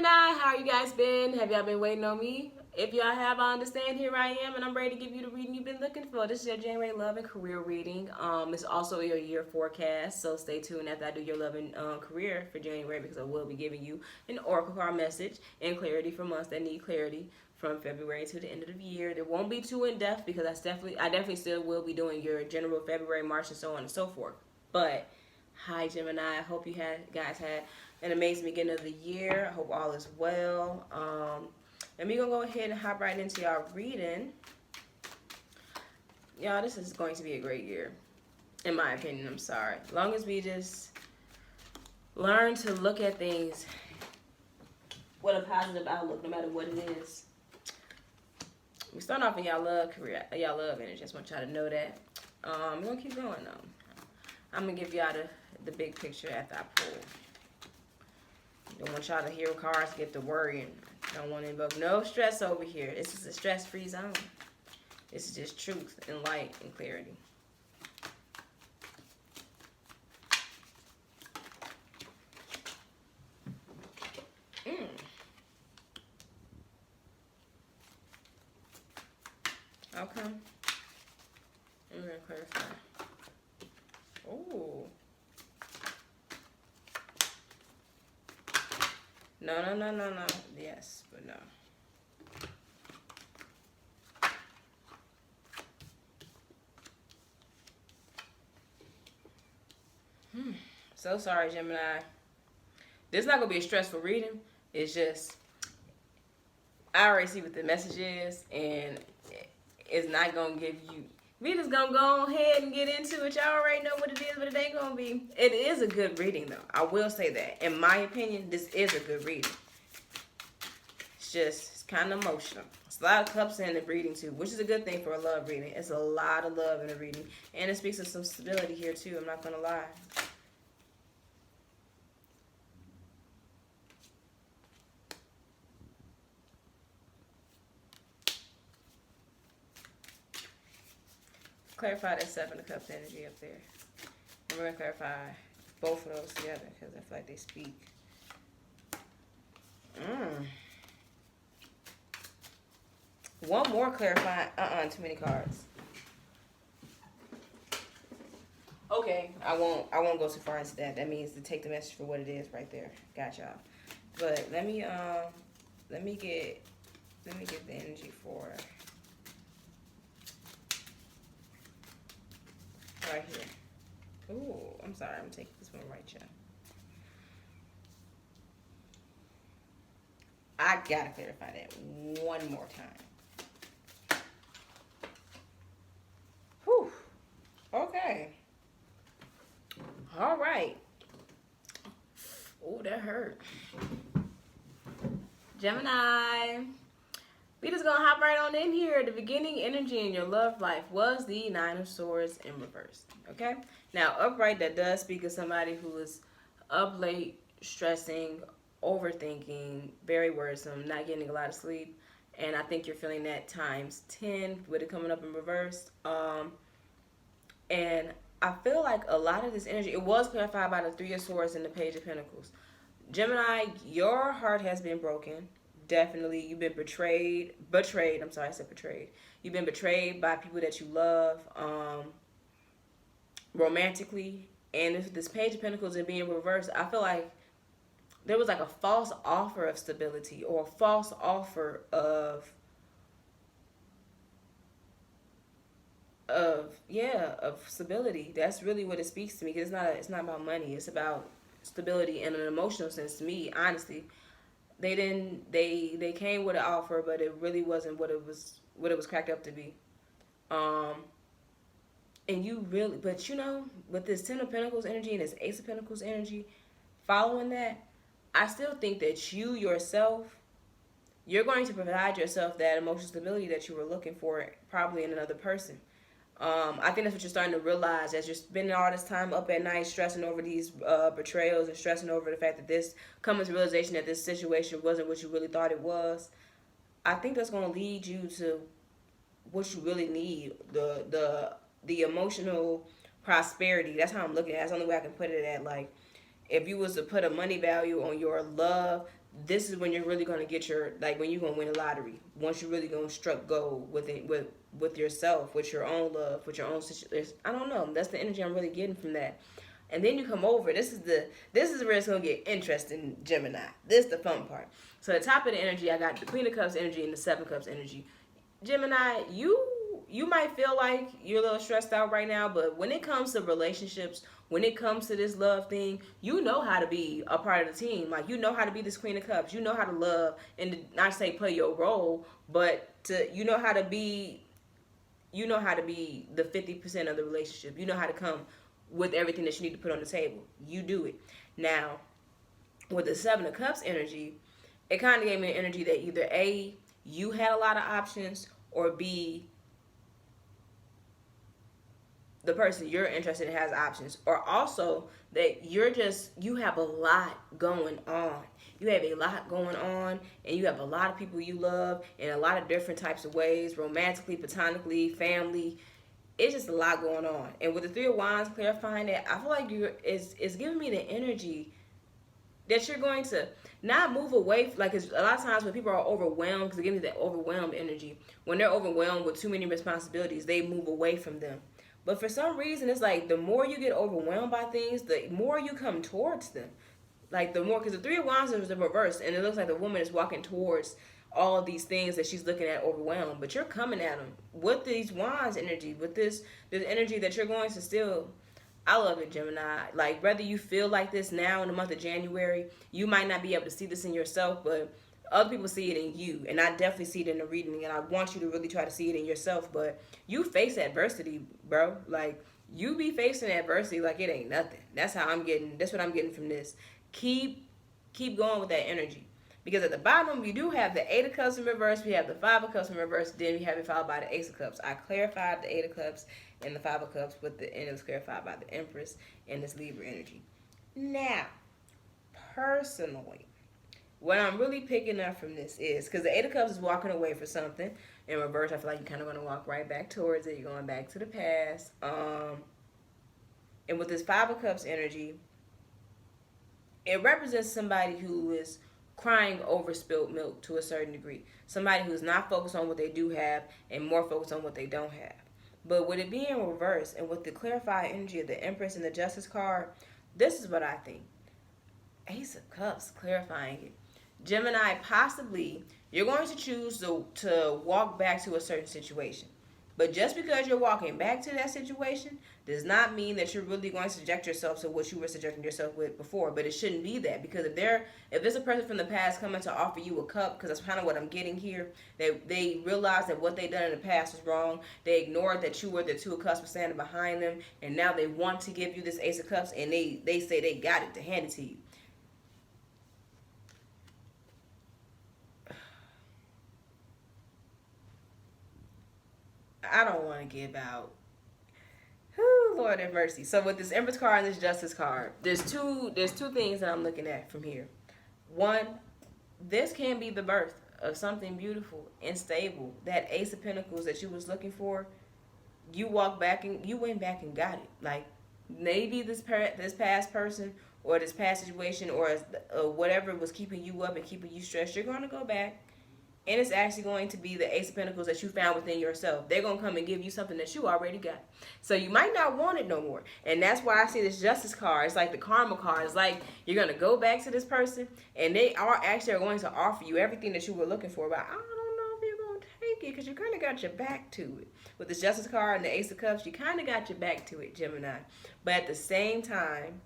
Gemini, how are you guys been? Have y'all been waiting on me? If y'all have, I understand. Here I am, and I'm ready to give you the reading you've been looking for. This is your January love and career reading. It's also your year forecast, so stay tuned after I do your love and career for January, because I will be giving you an oracle card message and clarity for months that need clarity from February to the end of the year. It won't be too in depth because I definitely still will be doing your general February, March, and so on and so forth. But hi Gemini, I hope you guys had an amazing beginning of the year. I hope all is well. And we're gonna go ahead and hop right into y'all reading. Y'all, this is going to be a great year, in my opinion. I'm sorry. As long as we just learn to look at things with a positive outlook, no matter what it is. We start off in y'all love career, y'all love energy. Just want y'all to know that. We're gonna keep going though. I'm gonna give y'all the big picture after I pull. Don't want y'all to hear cards get to worrying. Don't want to invoke no stress over here. This is a stress-free zone. This is just truth and light and clarity. Okay. I'm gonna clarify. Oh. No. Yes, but no. So sorry, Gemini. This is not going to be a stressful reading. It's just, I already see what the message is, and it's not going to give you... We just going to go ahead and get into it. Y'all already know what it is, but it ain't going to be... It is a good reading, though. I will say that. In my opinion, this is a good reading. It's kind of emotional. It's a lot of cups in the reading too, which is a good thing for a love reading. It's a lot of love in the reading, and it speaks of some stability here too. I'm not gonna lie. Clarify that Seven of Cups energy up there. And we're gonna clarify both of those together because I feel like they speak. One more clarifying. Too many cards. Okay, I won't go too far into that. That means to take the message for what it is right there. Got y'all. But let me get the energy for right here. Ooh, I'm sorry. I'm taking this one right, y'all. I gotta clarify that one more time. Whew. Okay. All right. Oh, that hurt. Gemini. We just gonna hop right on in here. The beginning energy in your love life was the Nine of Swords in reverse. Okay? Now, upright, that does speak of somebody who is up late, stressing, overthinking, very worrisome, not getting a lot of sleep. And I think you're feeling that times 10 with it coming up in reverse. And I feel like a lot of this energy, it was clarified by the Three of Swords and the Page of Pentacles. Gemini, your heart has been broken. Definitely. You've been betrayed. I'm sorry, I said betrayed. You've been betrayed by people that you love romantically. And if this Page of Pentacles is being reversed, I feel like there was like a false offer of stability or a false offer of stability. That's really what it speaks to me, because it's not about money. It's about stability in an emotional sense to me, honestly. They came with an offer, but it really wasn't what it was cracked up to be. And you really, but you know, with this Ten of Pentacles energy and this Ace of Pentacles energy, following that, I still think that you yourself, you're going to provide yourself that emotional stability that you were looking for, probably in another person. I think that's what you're starting to realize as you're spending all this time up at night stressing over these betrayals and stressing over the fact that this coming to realization that this situation wasn't what you really thought it was. I think that's going to lead you to what you really need, the emotional prosperity. That's how I'm looking at it. That's the only way I can put it at. Like, if you was to put a money value on your love, this is when you're really going to get your, like, when you're going to win a lottery. Once you're really going to struck gold with it, with yourself, with your own love, with your own situation. I don't know. That's the energy I'm really getting from that. And then you come over. This is where it's gonna get interesting, Gemini. This is the fun part. So the top of the energy, I got the Queen of Cups energy and the Seven Cups energy. Gemini, you might feel like you're a little stressed out right now, but when it comes to relationships, when it comes to this love thing, you know how to be a part of the team. Like, you know how to be this Queen of Cups. You know how to love and to not say play your role, but you know how to be the 50% of the relationship. You know how to come with everything that you need to put on the table. You do it. Now, with the Seven of Cups energy, it kind of gave me an energy that either A, you had a lot of options, or B, the person you're interested in has options, or also that you have a lot going on. You have a lot going on, and you have a lot of people you love in a lot of different types of ways, romantically, platonically, family. It's just a lot going on. And with the Three of Wands clarifying that, I feel like it's giving me the energy that you're going to not move away. Like, it's a lot of times when people are overwhelmed, because they give me that overwhelmed energy. When they're overwhelmed with too many responsibilities, they move away from them. But for some reason, it's like the more you get overwhelmed by things, the more you come towards them. Like, the more, because the Three of Wands is the reverse, and it looks like the woman is walking towards all of these things that she's looking at overwhelmed, but you're coming at them with these Wands energy, with this energy that you're going to still. I love it, Gemini. Like, whether you feel like this now in the month of January, you might not be able to see this in yourself, but other people see it in you, and I definitely see it in the reading, and I want you to really try to see it in yourself. But you face adversity, bro. Like, you be facing adversity like it ain't nothing. That's what I'm getting from this. Keep going with that energy. Because at the bottom, you do have the Eight of Cups in reverse. We have the Five of Cups in reverse. Then we have it followed by the Ace of Cups. I clarified the Eight of Cups and the Five of Cups, and it was clarified by the Empress and this Libra energy. Now, personally, what I'm really picking up from this is, because the Eight of Cups is walking away for something. In reverse, I feel like you're kind of going to walk right back towards it. You're going back to the past. And with this Five of Cups energy, it represents somebody who is crying over spilled milk to a certain degree. Somebody who's not focused on what they do have and more focused on what they don't have. But with it being reversed and with the clarified energy of the Empress and the Justice card, this is what I think. Ace of Cups clarifying it. Gemini, possibly you're going to choose to walk back to a certain situation. But just because you're walking back to that situation does not mean that you're really going to subject yourself to what you were subjecting yourself with before. But it shouldn't be that, because if there's a person from the past coming to offer you a cup, because that's kind of what I'm getting here, they realize that what they done in the past was wrong. They ignored that you were the Two of Cups were standing behind them, and now they want to give you this Ace of Cups, and they say they got it to hand it to you. I don't want to give out. Whew, Lord have mercy. So with this Empress card and this Justice card, there's two things that I'm looking at from here. One, this can be the birth of something beautiful and stable. That Ace of Pentacles that you was looking for, you went back and got it. Like, maybe this past person or this past situation or whatever was keeping you up and keeping you stressed, you're going to go back. And it's actually going to be the Ace of Pentacles that you found within yourself. They're going to come and give you something that you already got. So you might not want it no more. And that's why I see this Justice card. It's like the Karma card. It's like you're going to go back to this person, and they are actually going to offer you everything that you were looking for. But I don't know if you're going to take it, because you kind of got your back to it. With this Justice card and the Ace of Cups, you kind of got your back to it, Gemini. But at the same time,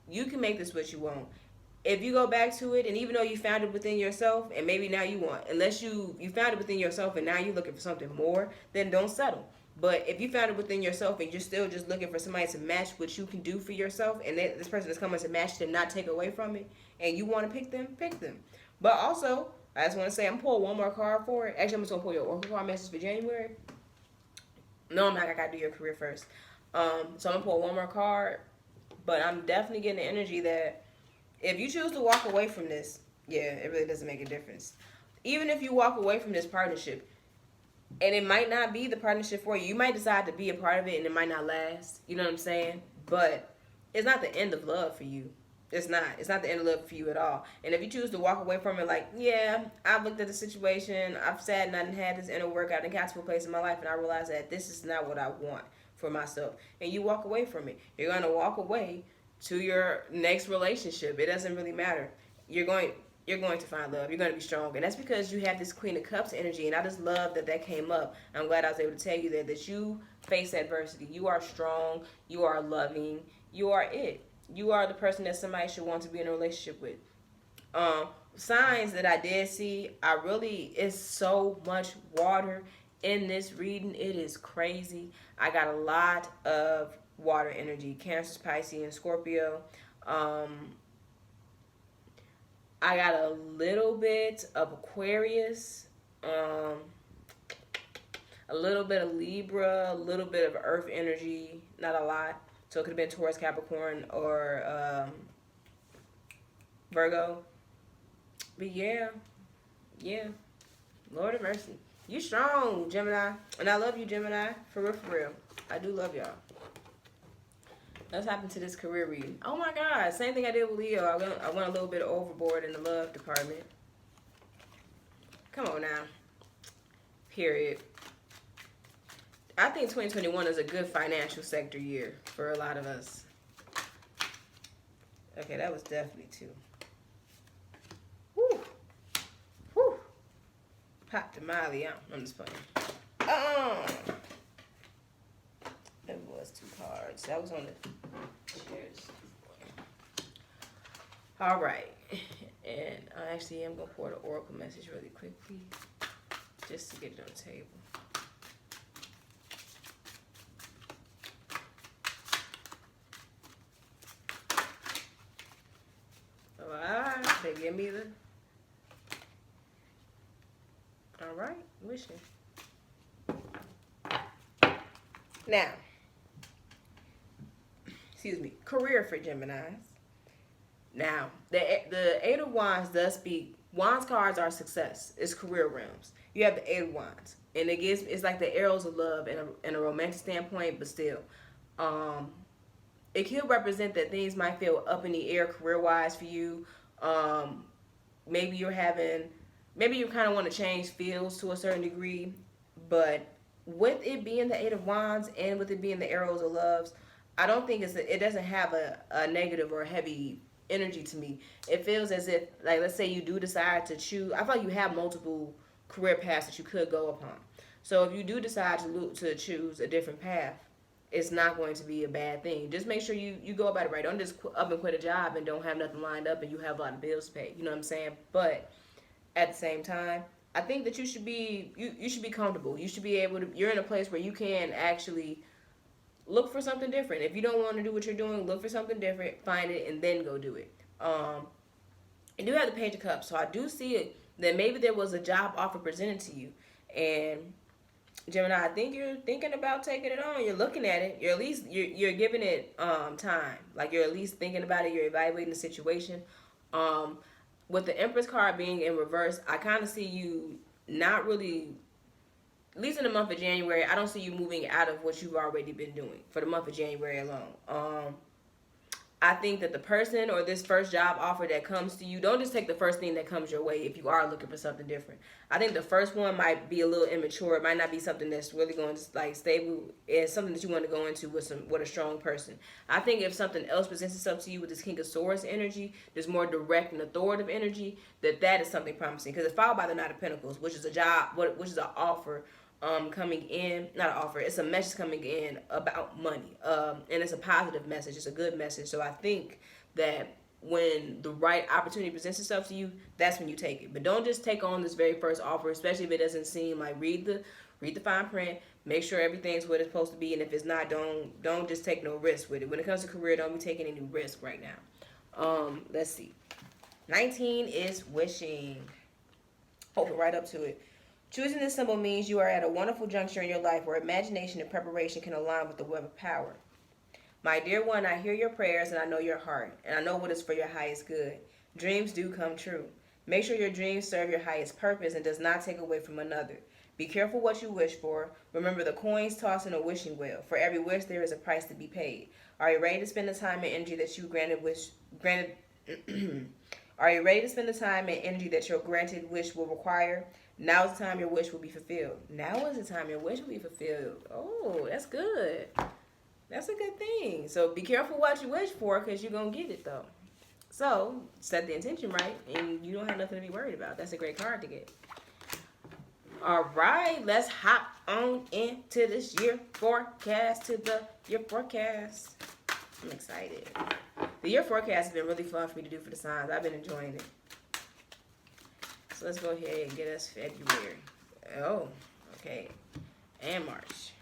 you can make this what you want. If you go back to it, and even though you found it within yourself, and maybe now you want, unless you found it within yourself and now you're looking for something more, then don't settle. But if you found it within yourself and you're still just looking for somebody to match what you can do for yourself, and this person is coming to match to not take away from it, and you want to pick them, pick them. But also, I just want to say, I'm pulling one more card for it. Actually, I'm just going to pull your Oracle card message for January. No, I'm not. I got to do your career first. So I'm going to pull one more card, but I'm definitely getting the energy that if you choose to walk away from this, yeah, it really doesn't make a difference. Even if you walk away from this partnership, and it might not be the partnership for you. You might decide to be a part of it, and it might not last. You know what I'm saying? But it's not the end of love for you. It's not. It's not the end of love for you at all. And if you choose to walk away from it, like, yeah, I've looked at the situation, I've sat and I've had this inner workout and got to a place in my life, and I realized that this is not what I want for myself. And you walk away from it. You're going to walk away to your next relationship. It doesn't really matter. You're going to find love. You're going to be strong. And that's because you have this Queen of Cups energy. And I just love that came up. I'm glad I was able to tell you that you face adversity. You are strong. You are loving. You are it. You are the person that somebody should want to be in a relationship with. Signs that I did see, it's so much water in this reading. It is crazy. I got a lot of water energy. Cancer, Pisces, and Scorpio. I got a little bit of Aquarius, a little bit of Libra, a little bit of Earth energy, not a lot. So it could have been Taurus, Capricorn, or Virgo. But yeah, Lord of mercy. You strong, Gemini. And I love you, Gemini. For real, for real. I do love y'all. Let's hop into this career reading. Oh my God, same thing I did with Leo. I went a little bit overboard in the love department. Come on now. Period. I think 2021 is a good financial sector year for a lot of us. Okay, that was definitely 2. Woo. Woo. Pop the Molly out. I'm just playing. That was 2 cards. That was on the chairs. All right. And I actually am going to pour the oracle message really quickly just to get it on the table. All right. They give me the... All right. Wishing. Now... Excuse me, career for Geminis. Now, the Eight of Wands does speak. Wands cards are success. It's career realms. You have the Eight of Wands, and it's like the arrows of love in a romantic standpoint, but still, it could represent that things might feel up in the air career-wise for you. Maybe you kind of want to change fields to a certain degree, but with it being the Eight of Wands and with it being the arrows of loves, I don't think it doesn't have a negative or heavy energy to me. It feels as if, like, let's say you do decide to choose. I feel like you have multiple career paths that you could go upon. So if you do decide to choose a different path, it's not going to be a bad thing. Just make sure you go about it right. Don't just up and quit a job and don't have nothing lined up and you have a lot of bills to pay. You know what I'm saying? But at the same time, I think that you should be comfortable. You should be able to. You're in a place where you can actually look for something different. If you don't want to do what you're doing, look for something different, find it, and then go do it. I do have the Page of Cups, so I do see it that maybe there was a job offer presented to you. And Gemini, I think you're thinking about taking it on. You're looking at it. You're at least you're giving it time. Like, you're at least thinking about it. You're evaluating the situation. With the Empress card being in reverse, I kind of see you not really, at least in the month of January, I don't see you moving out of what you've already been doing for the month of January alone. I think that the person or this first job offer that comes to you, don't just take the first thing that comes your way if you are looking for something different. I think the first one might be a little immature. It might not be something that's really going to, like, stable. It's something that you want to go into with a strong person. I think if something else presents itself to you with this King of Swords energy, this more direct and authoritative energy, that is something promising. Because it's followed by the Knight of Pentacles, which is a job, which is an offer coming in, not an offer, it's a message coming in about money, and it's a positive message, it's a good message. So I think that when the right opportunity presents itself to you, that's when you take it. But don't just take on this very first offer, especially if it doesn't seem like, read the fine print, make sure everything's what it's supposed to be, and if it's not, don't just take no risk with it. When it comes to career, don't be taking any risk right now. Let's see. 19 is wishing. Open right up to it. Choosing this symbol means you are at a wonderful juncture in your life where imagination and preparation can align with the web of power. My dear one, I hear your prayers and I know your heart, and I know what is for your highest good. Dreams do come true. Make sure your dreams serve your highest purpose and does not take away from another. Be careful what you wish for. Remember the coins tossed in a wishing well. For every wish, there is a price to be paid. Are you ready to spend the time and energy that you granted? Are you ready to spend the time and energy that your granted wish will require? Now is the time your wish will be fulfilled. Now is the time your wish will be fulfilled. Oh, that's good. That's a good thing. So be careful what you wish for, because you're going to get it, though. So set the intention right, and you don't have nothing to be worried about. That's a great card to get. All right, let's hop on into this year forecast, year forecast. I'm excited. The year forecast has been really fun for me to do for the signs. I've been enjoying it. So let's go ahead and get us February. Oh, okay. And March.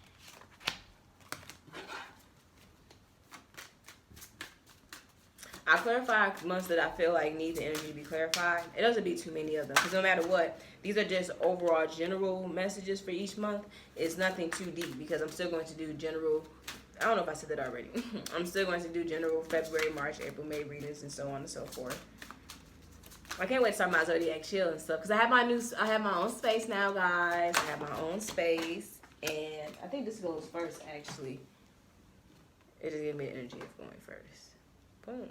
I clarify months that I feel like need the energy to be clarified. It doesn't be too many of them, because no matter what, these are just overall general messages for each month. It's nothing too deep, because I'm still going to do general. I don't know if I said that already. I'm still going to do general February, March, April, May readings, and so on and so forth. I can't wait to start my zodiac chill and stuff, because I have my own space now, guys. I have my own space, and I think this goes first. Actually, it just gave me the energy of going first. Boom.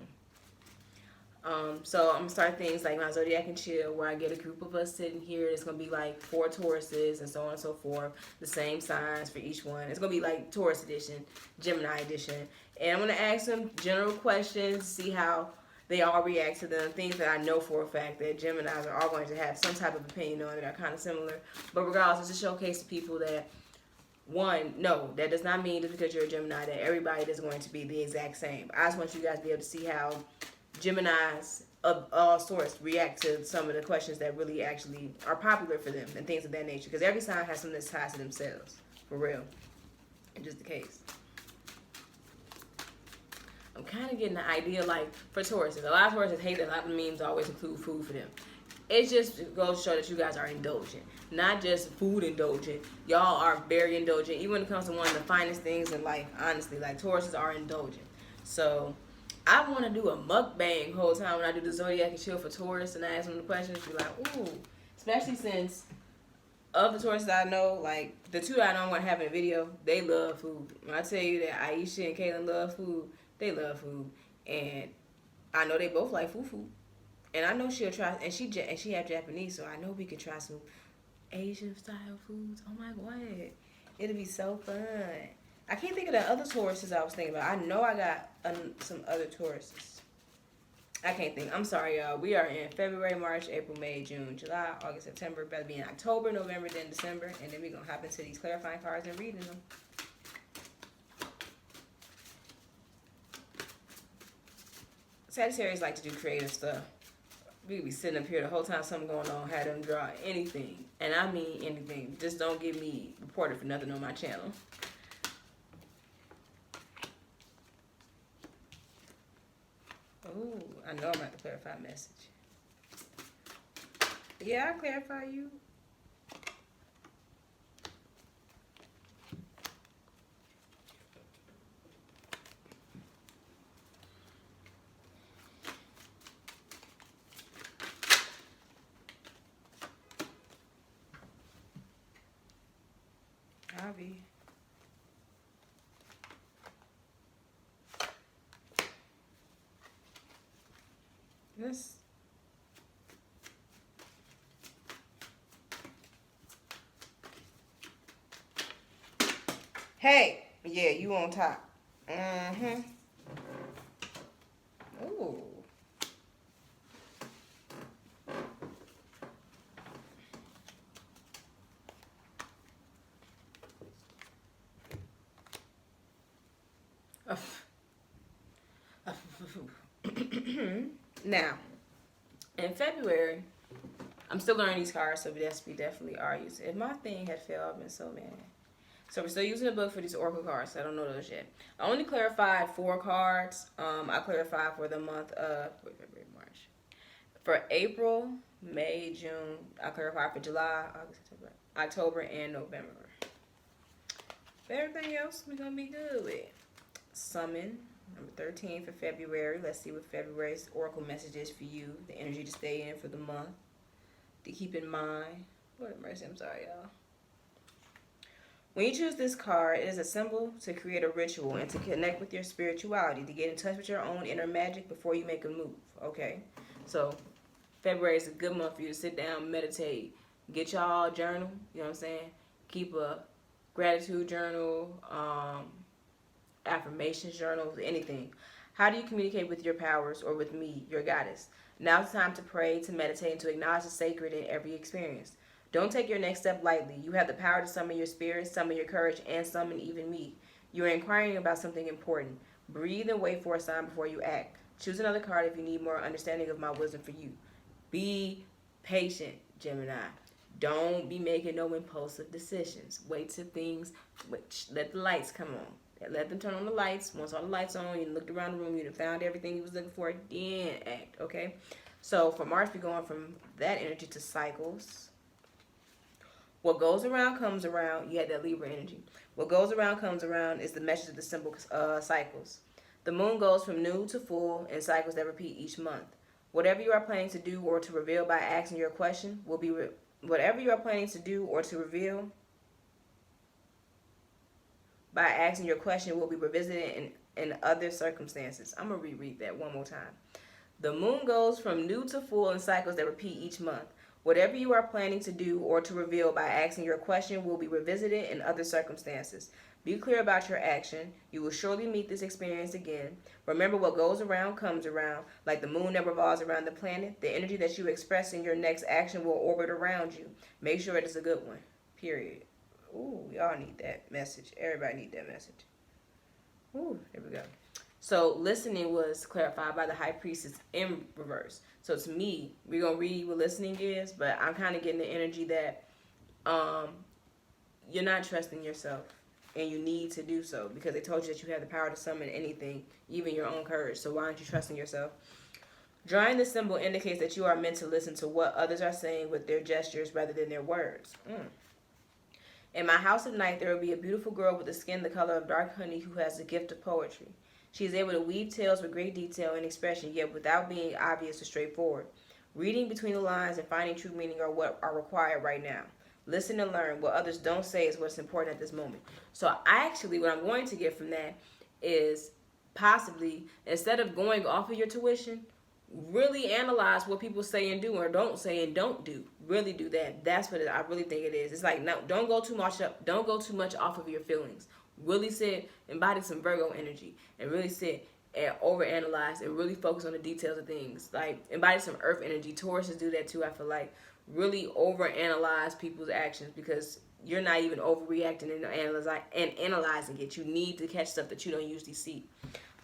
So I'm gonna start things like my zodiac and chill, where I get a group of us sitting here. It's gonna be like 4 Tauruses and so on and so forth. The same signs for each one. It's gonna be like Taurus edition, Gemini edition, and I'm gonna ask them general questions, see how they all react to them. Things that I know for a fact that Geminis are all going to have some type of opinion on that are kind of similar. But regardless, it's a showcase to people that, one, no, that does not mean just because you're a Gemini that everybody is going to be the exact same. I just want you guys to be able to see how Geminis of all sorts react to some of the questions that really actually are popular for them and things of that nature. Because every sign has something that's tied to themselves, for real. And just the case. I'm kind of getting the idea, like, for Tauruses. A lot of Tauruses hate that a lot of memes always include food for them. It just goes to show that you guys are indulgent. Not just food indulgent. Y'all are very indulgent. Even when it comes to one of the finest things in life, honestly. Like, Tauruses are indulgent. So I want to do a mukbang the whole time when I do the zodiac and chill for Taurus, and I ask them the questions. Be like, ooh. Especially since of the Tauruses I know, like, the two I know I'm going to have in a video, they love food. When I tell you that Aisha and Kaylin love food, they love food. And I know they both like fufu. And I know she'll try, and she have Japanese, so I know we can try some Asian style foods. Oh my God. It'll be so fun. I can't think of the other Tauruses I was thinking about. I know I got some other Tauruses. I can't think. I'm sorry, y'all. We are in February, March, April, May, June, July, August, September. Better be in October, November, then December. And then we're going to hop into these clarifying cards and reading them. Sagittarius like to do creative stuff. We be sitting up here the whole time something going on, had them draw anything. And I mean anything. Just don't get me reported for nothing on my channel. Oh, I know I'm about to clarify a message. Yeah, I'll clarify you. I'll be. This. Hey, yeah, you on top. Mm-hmm. Ooh. Now, in February, I'm still learning these cards, so we definitely are using. If my thing had failed, I've been so mad. So we're still using the book for these oracle cards. So I don't know those yet. I only clarified 4 cards. I clarified for the month of February, March. For April, May, June. I clarified for July, August, September, October, and November. For everything else, we're gonna be good with. Summon. Number 13 for February. Let's see what February's oracle message is for you. The energy to stay in for the month. To keep in mind. Lord have mercy, I'm sorry, y'all. When you choose this card, it is a symbol to create a ritual and to connect with your spirituality, to get in touch with your own inner magic before you make a move. Okay? So, February is a good month for you to sit down, meditate, get y'all journal, you know what I'm saying? Keep a gratitude journal, affirmations journals, anything. How do you communicate with your powers or with me, your goddess? Now it's time to pray, to meditate, and to acknowledge the sacred in every experience. Don't take your next step lightly. You have the power to summon your spirit, summon your courage, and summon even me. You are inquiring about something important. Breathe and wait for a sign before you act. Choose another card if you need more understanding of my wisdom for you. Be patient, Gemini. Don't be making no impulsive decisions. Wait till things, let the lights come on. Let them turn on the lights. Once all the lights on, you looked around the room, you found everything you was looking for, then act, okay? So for March, we're going from that energy to cycles. What goes around comes around. You had that Libra energy. What goes around comes around is the message of the symbol cycles. The moon goes from new to full in cycles that repeat each month. Whatever you are planning to do or to reveal by asking your question will be whatever you are planning to do or to reveal by asking your question will be revisited in other circumstances. I'm going to reread that one more time. The moon goes from new to full in cycles that repeat each month. Whatever you are planning to do or to reveal by asking your question will be revisited in other circumstances. Be clear about your action. You will surely meet this experience again. Remember, what goes around comes around. Like the moon that revolves around the planet, the energy that you express in your next action will orbit around you. Make sure it is a good one. Period. Ooh, we all need that message. Everybody need that message. Ooh, there we go. So listening was clarified by the High Priestess in reverse. So to me, we're going to read what listening is, but I'm kind of getting the energy that you're not trusting yourself, and you need to do so because they told you that you have the power to summon anything, even your own courage. So why aren't you trusting yourself? Drawing the symbol indicates that you are meant to listen to what others are saying with their gestures rather than their words. In my house of night, there will be a beautiful girl with a skin the color of dark honey who has the gift of poetry. She is able to weave tales with great detail and expression, yet without being obvious or straightforward. Reading between the lines and finding true meaning are what are required right now. Listen and learn. What others don't say is what's important at this moment. So what I'm going to get from that is possibly, instead of going off of your tuition, really analyze what people say and do or don't say and don't do. Really do that. That's what I really think it is. It's like, no, don't go too much off of your feelings. Really sit, embody some Virgo energy, and really sit and overanalyze and really focus on the details of things. Like, embody some Earth energy. Tauruses do that too, I feel like. Really overanalyze people's actions because you're not even overreacting and analyzing it. You need to catch stuff that you don't usually see.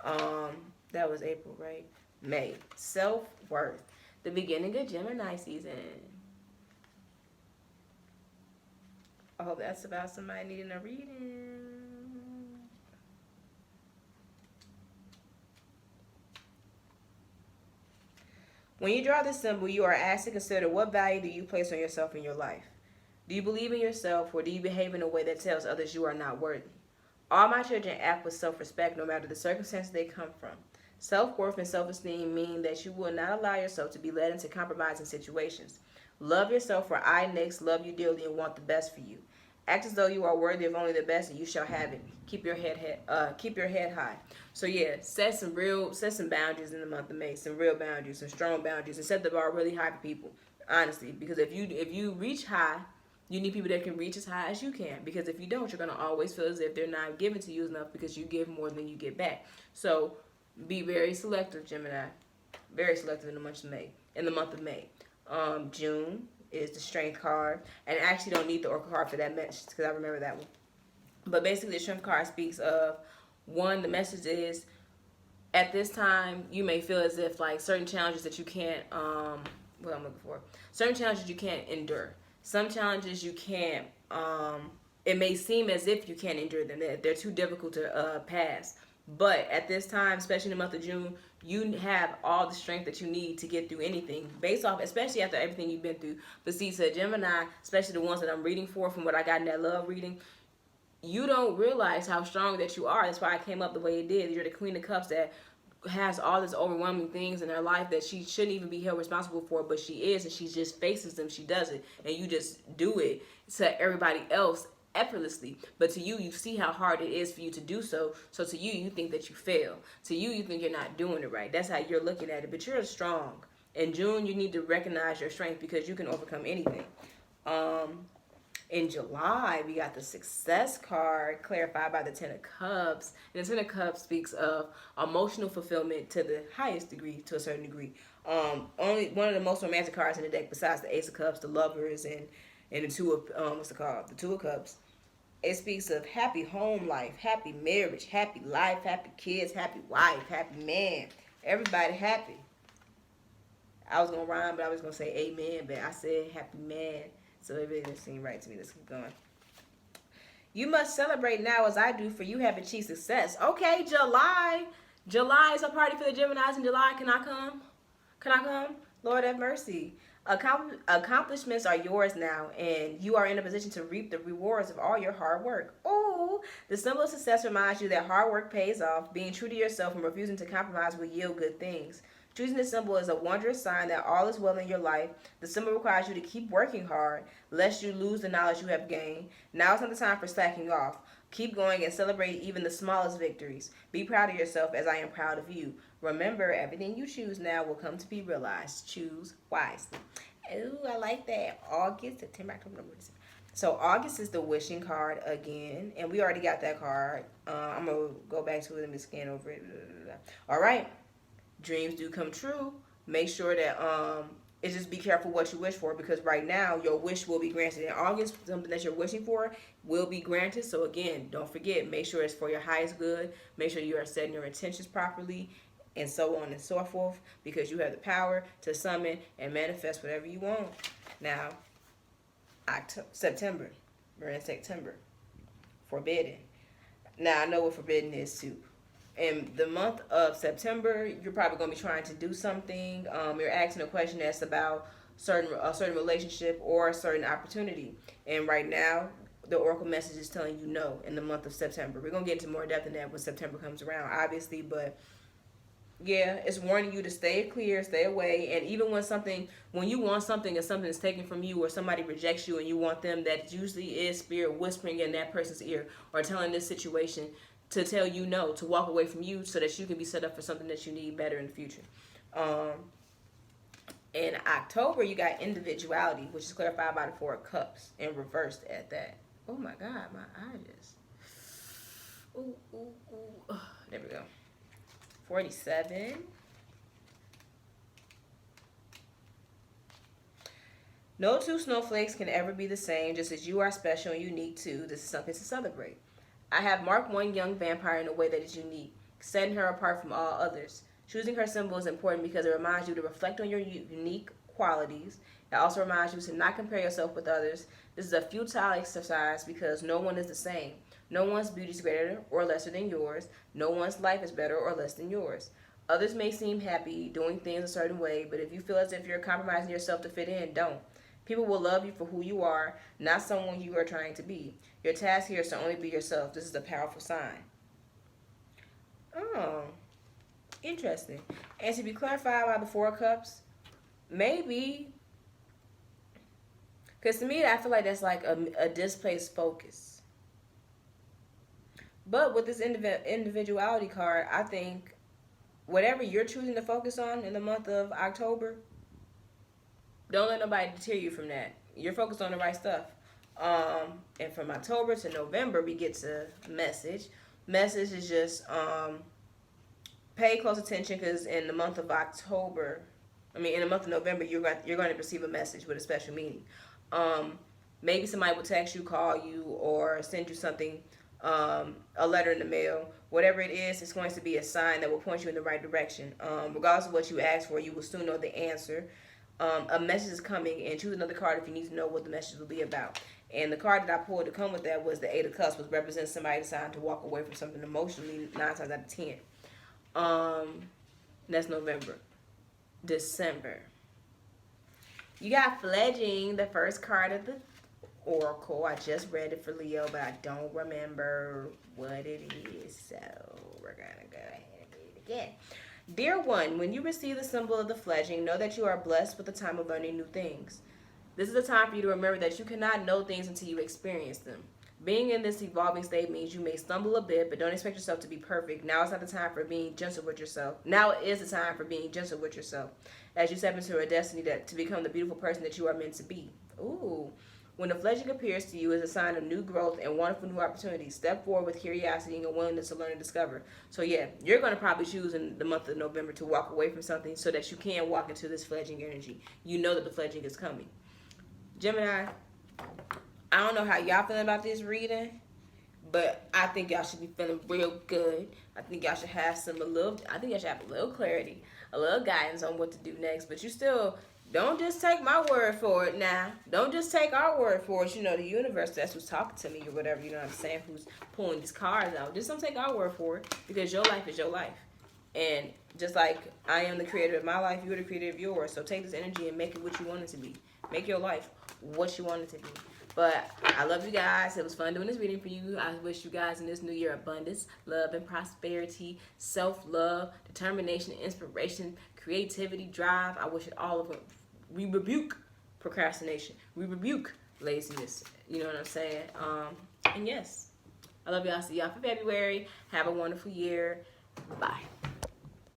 That was April, right? May. Self-worth. The beginning of Gemini season. I hope that's about somebody needing a reading. When you draw this symbol, you are asked to consider what value do you place on yourself in your life. Do you believe in yourself, or do you behave in a way that tells others you are not worthy? All my children act with self-respect no matter the circumstances they come from. Self-worth and self-esteem mean that you will not allow yourself to be led into compromising situations. Love yourself, for I next love you dearly and want the best for you. Act as though you are worthy of only the best, and you shall have it. Keep your head high. So yeah, set some boundaries in the month of May. Some real boundaries, some strong boundaries, and set the bar really high for people. Honestly, because if you reach high, you need people that can reach as high as you can. Because if you don't, you're gonna always feel as if they're not giving to you enough because you give more than you get back. So be very selective, Gemini. Very selective in the month of May. June is the Strength card, and I actually don't need the Oracle card for that message because I remember that one. But basically, the Strength card speaks of, one, the message is, at this time, you may feel as if like certain challenges that you can't, certain challenges you can't endure. Some challenges you can't, it may seem as if you can't endure them. They're too difficult to pass. But at this time, especially in the month of June, you have all the strength that you need to get through anything based off, especially after everything you've been through. But see, so Gemini, especially the ones that I'm reading for, from what I got in that love reading, you don't realize how strong that you are. That's why I came up the way it did. You're the Queen of Cups that has all this overwhelming things in her life that she shouldn't even be held responsible for, but she is, and she just faces them. She does it, and you just do it to everybody else effortlessly. But to you, you see how hard it is for you to do so. So to you, you think that you fail. To you, you think you're not doing it right. That's how you're looking at it. But you're strong. In June, you need to recognize your strength because you can overcome anything. In July, we got the success card clarified by the Ten of Cups. And the Ten of Cups speaks of emotional fulfillment to the highest degree, to a certain degree. Only one of the most romantic cards in the deck, besides the Ace of Cups, the Lovers, and the Two of what's it called? The Two of Cups. It speaks of happy home life, happy marriage, happy life, happy kids, happy wife, happy man. Everybody happy. I was gonna rhyme, but I was gonna say amen, but I said happy man. So it really didn't seem right to me. Let's keep going. You must celebrate now as I do, for you have achieved success. Okay, July. July is a party for the Geminis in July. Can I come? Can I come? Lord have mercy. Accomplishments are yours now, and you are in a position to reap the rewards of all your hard work. Oh, the symbol of success reminds you that hard work pays off. Being true to yourself and refusing to compromise will yield good things. Choosing this symbol is a wondrous sign that all is well in your life. The symbol requires you to keep working hard, lest you lose the knowledge you have gained. Now is not the time for slacking off. Keep going and celebrate even the smallest victories. Be proud of yourself as I am proud of you. Remember, everything you choose now will come to be realized. Choose wisely. Ooh, I like that. August, September, October, November, December. So August is the wishing card again, and we already got that card. I'm going to go back to it and scan over it. All right. Dreams do come true. Make sure that it's just be careful what you wish for, because right now your wish will be granted. In August, something that you're wishing for will be granted. So again, don't forget, make sure it's for your highest good. Make sure you are setting your intentions properly, and so on and so forth, because you have the power to summon and manifest whatever you want. Now, September. We're in September. Forbidden. Now, I know what forbidden is too. In the month of September, you're probably going to be trying to do something. You're asking a question that's about a certain relationship or a certain opportunity. And right now, the oracle message is telling you no in the month of September. We're going to get into more depth in that when September comes around, obviously. But yeah, it's warning you to stay clear, stay away. And even when you want something and something is taken from you, or somebody rejects you and you want them, that usually is spirit whispering in that person's ear or telling this situation to tell you no, to walk away from you so that you can be set up for something that you need better in the future. In October, you got individuality, which is clarified by the Four of Cups and reversed at that. Oh my God, my eye just. Ooh, ooh, ooh. There we go. 47. No two snowflakes can ever be the same, just as you are special and unique too. This is something to celebrate. I have marked one young vampire in a way that is unique, setting her apart from all others. Choosing her symbol is important because it reminds you to reflect on your unique qualities. It also reminds you to not compare yourself with others. This is a futile exercise because no one is the same. No one's beauty is greater or lesser than yours. No one's life is better or less than yours. Others may seem happy doing things a certain way, but if you feel as if you're compromising yourself to fit in, don't. People will love you for who you are, not someone you are trying to be. Your task here is to only be yourself. This is a powerful sign. Oh, interesting. And to be clarified by the Four of Cups, maybe, because to me, I feel like that's like a displaced focus. But with this individuality card, I think whatever you're choosing to focus on in the month of October, don't let nobody deter you from that. You're focused on the right stuff. And from October to November, we get to message. Message is just pay close attention, because in the month of in the month of November, you're going to receive a message with a special meaning. Maybe somebody will text you, call you, or send you something, a letter in the mail. Whatever it is, it's going to be a sign that will point you in the right direction. Regardless of what you ask for, you will soon know the answer. A message is coming, and choose another card if you need to know what the message will be about. And the card that I pulled to come with that was the Eight of Cups, which represents somebody deciding to walk away from something emotionally 9 times out of 10. That's November. December. You got Fledging, the first card of the Oracle. I just read it for Leo, but I don't remember what it is, so we're going to go ahead and read it again. Dear one, when you receive the symbol of the fledging, know that you are blessed with the time of learning new things. This is a time for you to remember that you cannot know things until you experience them. Being in this evolving state means you may stumble a bit, but don't expect yourself to be perfect. Now is not the time for being gentle with yourself. Now is the time for being gentle with yourself as you step into a destiny to become the beautiful person that you are meant to be. Ooh. When the fledgling appears to you as a sign of new growth and wonderful new opportunities, step forward with curiosity and a willingness to learn and discover. So yeah, you're going to probably choose in the month of November to walk away from something so that you can walk into this fledgling energy. You know that the fledgling is coming. Gemini, I don't know how y'all feeling about this reading, but I think y'all should be feeling real good. I think y'all should have a little clarity, a little guidance on what to do next. But you still don't just take my word for it now. Don't just take our word for it. You know, the universe, that's who's talking to me or whatever, you know what I'm saying, who's pulling these cards out. Just don't take our word for it, because your life is your life. And just like I am the creator of my life, you're the creator of yours. So take this energy and make it what you want it to be. Make your life what you want it to be. But I love you guys. It was fun doing this reading for you. I wish you guys in this new year abundance, love, and prosperity, self-love, determination, inspiration, creativity, drive. I wish it all of them. We rebuke procrastination. We rebuke laziness. You know what I'm saying? And yes, I love y'all. See y'all for February. Have a wonderful year. Bye.